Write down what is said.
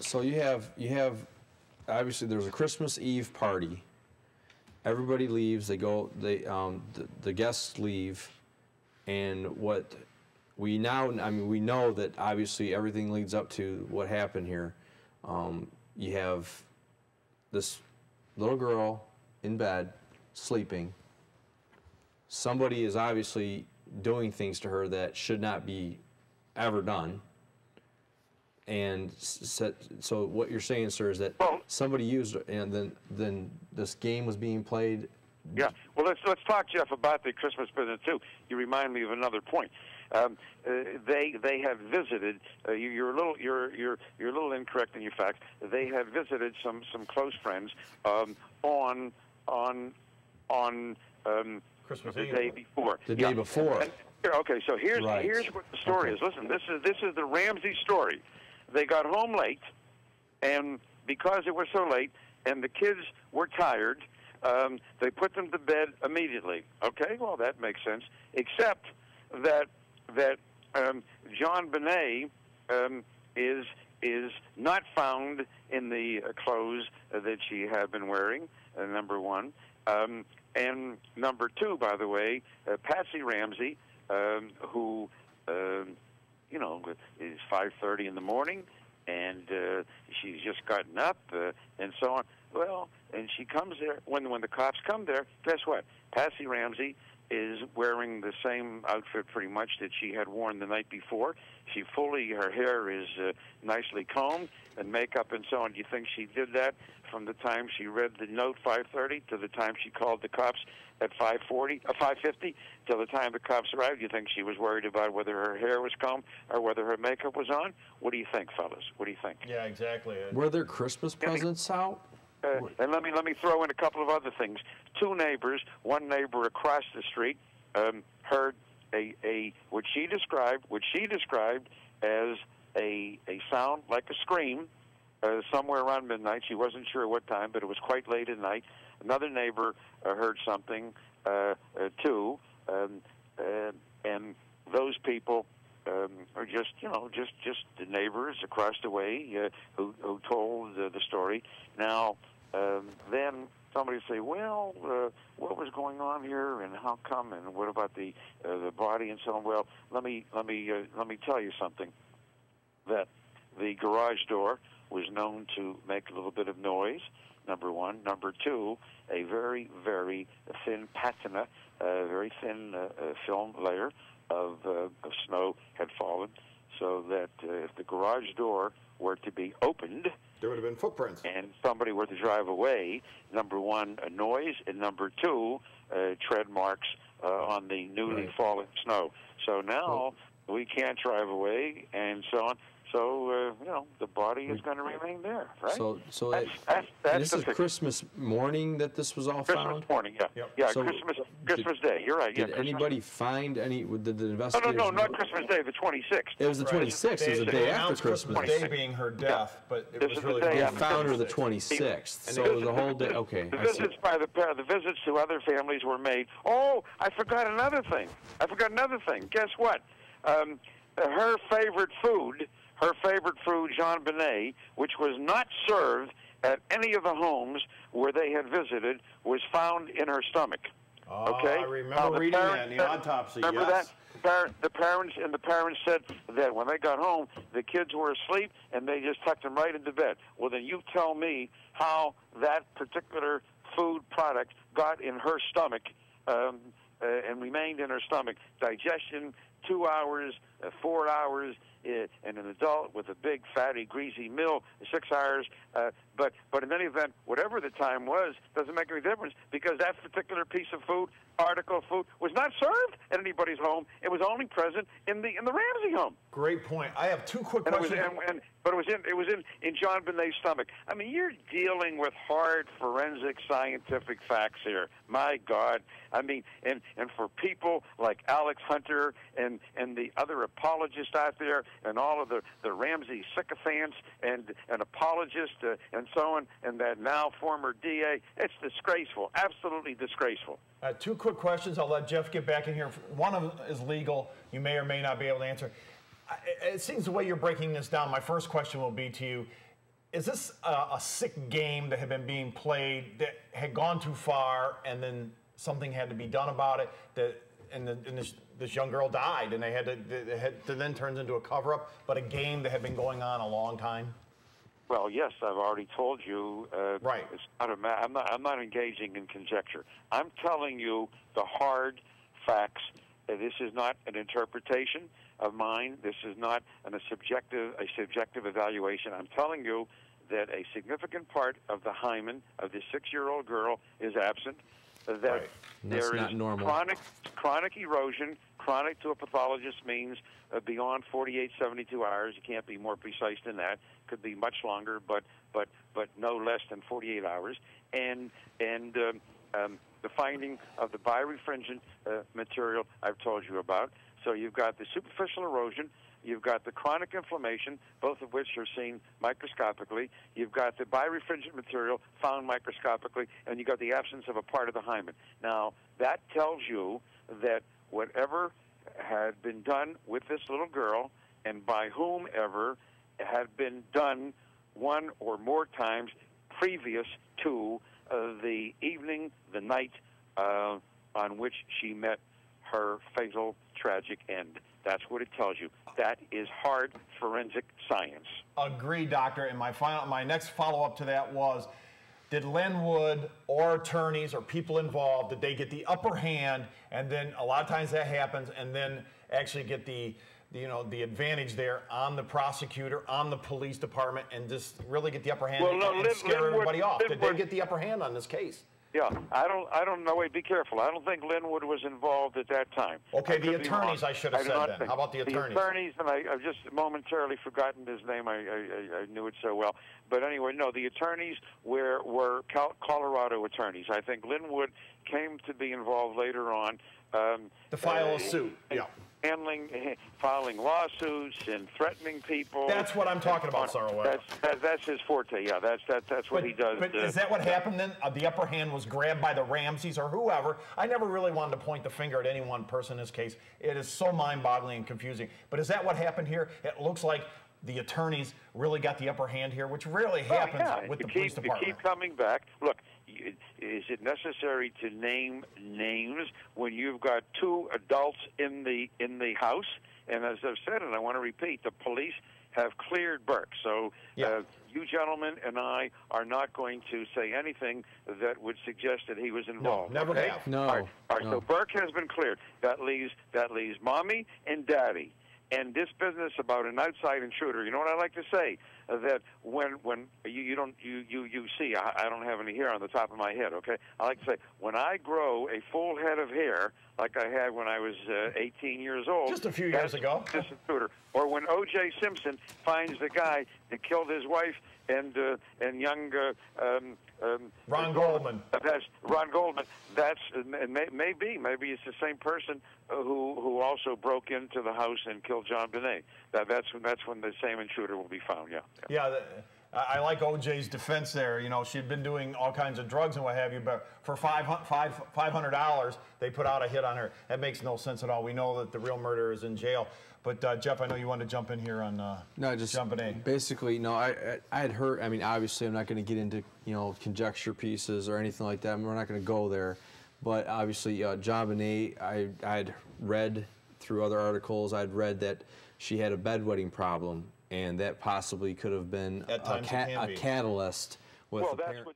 So you have obviously there's a Christmas Eve party. Everybody leaves. They go. The guests leave, and what we now, I mean, we know that obviously everything leads up to what happened here. You have this little girl in bed sleeping. Somebody is obviously doing things to her that should not be ever done. And so what you're saying, sir, is that somebody used it, and then this game was being played. Yeah. Well, let's talk, Jeff, about the Christmas business too. You remind me of another point. They have visited. You're a little incorrect in your facts. They have visited some close friends on Christmas the Eve. day before. The day before. Okay, so here's what the story is. Listen, this is the Ramsey story. They got home late, and because it was so late, and the kids were tired, they put them to bed immediately. Okay, well that makes sense. Except that JonBenet is not found in the clothes that she had been wearing. Number one, and number two, by the way, Patsy Ramsey, who is 5:30 in the morning, and she's just gotten up, and so on. Well, and she comes there when the cops come there. Guess what? Patsy Ramsey is wearing the same outfit pretty much that she had worn the night before. Her hair is nicely combed, and makeup and so on. Do you think she did that from the time she read the note 5:30 to the time she called the cops at 5:50 till the time the cops arrived? Do you think she was worried about whether her hair was combed or whether her makeup was on? What do you think, fellas? What do you think? Yeah, exactly. Were there Christmas presents out? And let me throw in a couple of other things. Two neighbors, one neighbor across the street, heard what she described as a sound like a scream somewhere around midnight. She wasn't sure what time, but it was quite late at night. Another neighbor heard something too, and those people are just the neighbors across the way who told the story. Now, then somebody say, well, what was going on here, and how come, and what about the body, and so on. Well, let me tell you something. That the garage door was known to make a little bit of noise. Number one. Number two, a very, very thin patina, very thin film layer of snow had fallen, so that if the garage door were to be opened, there would have been footprints, and somebody were to drive away. Number one, a noise, and number two, tread marks on the newly fallen snow. So now we can't drive away, and so on. So the body is going to remain there, right? So that's this is Christmas morning that this was all found? Christmas morning, yeah. Yep. Yeah, So Christmas Day, you're right. Did Yeah, anybody find any, did the investigators... No, not Christmas Day, the 26th. It was the 26th, it was the day after Christmas. Day being her death, but it was really... They found her the 26th, so it was a whole day, okay. The visits by the visits to other families were made. Oh, I forgot another thing. Guess what? Her favorite food, JonBenet, which was not served at any of the homes where they had visited, was found in her stomach. Okay? I remember reading that in the autopsy. Remember that? The parents said that when they got home, the kids were asleep and they just tucked them right into bed. Well, then you tell me how that particular food product got in her stomach and remained in her stomach. Digestion, 2 hours, 4 hours, and an adult with a big, fatty, greasy meal, 6 hours. But in any event, whatever the time was, doesn't make any difference, because that particular piece of food, article of food, was not served at anybody's home. It was only present in the Ramsey home. Great point. I have two quick questions. But it was in JonBenet's stomach. I mean, you're dealing with hard forensic scientific facts here. My God. I mean, and for people like Alex Hunter and the other apologists out there, and all of the Ramsey sycophants and apologists and so on, and that now former DA, it's disgraceful, absolutely disgraceful. Two quick questions. I'll let Jeff get back in here. One of them is legal. You may or may not be able to answer. It seems the way you're breaking this down, my first question will be to you, is this a sick game that had been being played that had gone too far, and then something had to be done about it? And this young girl died, and it then turns into a cover-up, but a game that had been going on a long time? Well, yes, I've already told you. Right. It's not I'm not engaging in conjecture. I'm telling you the hard facts. This is not an interpretation of mine. This is not a subjective evaluation. I'm telling you that a significant part of the hymen of this 6-year-old girl is absent. That right. there is chronic erosion. Chronic to a pathologist means beyond 48, 72 hours. You can't be more precise than that. Could be much longer, but no less than 48 hours. And the finding of the birefringent material I've told you about. So you've got the superficial erosion. You've got the chronic inflammation, both of which are seen microscopically. You've got the birefringent material found microscopically, and you've got the absence of a part of the hymen. Now, that tells you that whatever had been done with this little girl, and by whomever, had been done one or more times previous to the evening, the night on which she met her fatal, tragic end. That's what it tells you. That is hard forensic science. Agree, doctor. And my next follow-up to that was, did Linwood or attorneys or people involved, did they get the upper hand, and then a lot of times that happens, and then actually get the advantage there on the prosecutor, on the police department, and just really get the upper hand and scare everybody off? Did they get the upper hand on this case? Yeah, I don't know. Wait, be careful. I don't think Linwood was involved at that time. Okay, the attorneys, I should have said then. How about the attorneys? The attorneys, and I've just momentarily forgotten his name. I knew it so well. But anyway, no, the attorneys were Colorado attorneys. I think Linwood came to be involved later on. To file a suit, yeah. Filing lawsuits and threatening people. That's what I'm talking about, Sarwell. That's his forte. Yeah, that's what he does. But is that what happened then? The upper hand was grabbed by the Ramseys or whoever. I never really wanted to point the finger at any one person in this case. It is so mind-boggling and confusing. But is that what happened here? It looks like the attorneys really got the upper hand here, which rarely happens with the police department. You keep coming back. Look, is it necessary to name names when you've got two adults in the house? And as I've said, and I want to repeat, the police have cleared Burke. So you gentlemen and I are not going to say anything that would suggest that he was involved. No, never have. No. All right, no. So Burke has been cleared. That leaves Mommy and Daddy. And this business about an outside intruder, you know what I like to say? That when you see, I don't have any hair on the top of my head, okay? I like to say, when I grow a full head of hair, like I had when I was 18 years old. Just a few years ago. This intruder. Or when O.J. Simpson finds the guy that killed his wife and young Ron Goldman. That's Ron Goldman. That's maybe it's the same person who also broke into the house and killed JonBenet. That's when the same intruder will be found. Yeah. I like O.J.'s defense there. You know, she'd been doing all kinds of drugs and what have you, but for $500, they put out a hit on her. That makes no sense at all. We know that the real murderer is in jail. But, Jeff, I know you wanted to jump in here on JonBenet. Basically, no, I had heard, I mean, obviously I'm not going to get into, conjecture pieces or anything like that. We're not going to go there. But obviously, JonBenet, I had read through other articles, I'd read that she had a bedwetting problem, and that possibly could have been a catalyst with the parent.